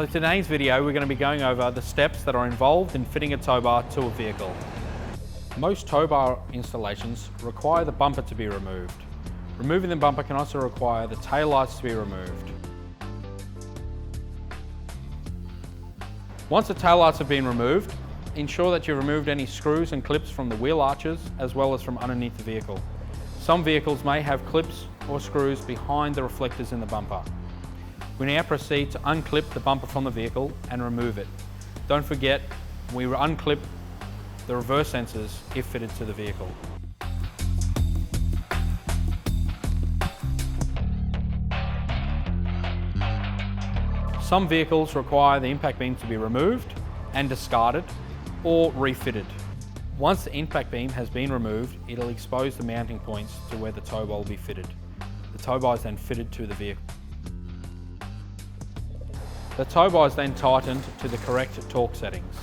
So today's video we're going to be going over the steps that are involved in fitting a tow bar to a vehicle. Most tow bar installations require the bumper to be removed. Removing the bumper can also require the tail lights to be removed. Once the tail lights have been removed, ensure that you've removed any screws and clips from the wheel arches as well as from underneath the vehicle. Some vehicles may have clips or screws behind the reflectors in the bumper. We now proceed to unclip the bumper from the vehicle and remove it. Don't forget, we unclip the reverse sensors if fitted to the vehicle. Some vehicles require the impact beam to be removed and discarded or refitted. Once the impact beam has been removed, it'll expose the mounting points to where the tow bar will be fitted. The tow bar is then fitted to the vehicle. The tow bar is then tightened to the correct torque settings.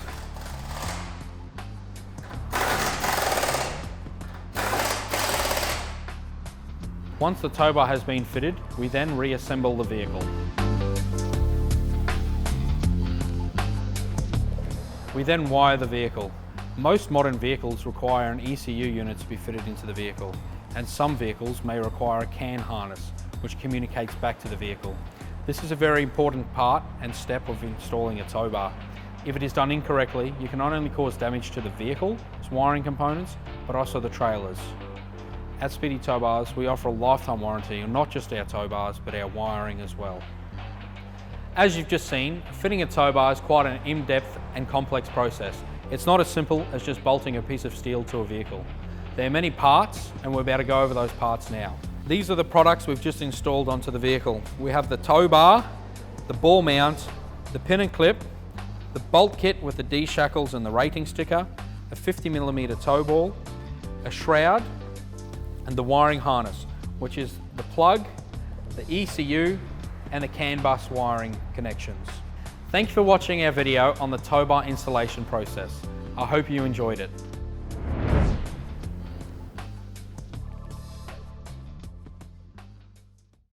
Once the tow bar has been fitted, we then reassemble the vehicle. We then wire the vehicle. Most modern vehicles require an ECU unit to be fitted into the vehicle, and some vehicles may require a CAN harness, which communicates back to the vehicle. This is a very important part and step of installing a tow bar. If it is done incorrectly, you can not only cause damage to the vehicle's wiring components, but also the trailers. At Speedy Towbars, we offer a lifetime warranty on not just our tow bars, but our wiring as well. As you've just seen, fitting a tow bar is quite an in-depth and complex process. It's not as simple as just bolting a piece of steel to a vehicle. There are many parts, and we're about to go over those parts now. These are the products we've just installed onto the vehicle. We have the tow bar, the ball mount, the pin and clip, the bolt kit with the D-shackles and the rating sticker, a 50mm tow ball, a shroud, and the wiring harness, which is the plug, the ECU, and the CAN bus wiring connections. Thank you for watching our video on the tow bar installation process. I hope you enjoyed it.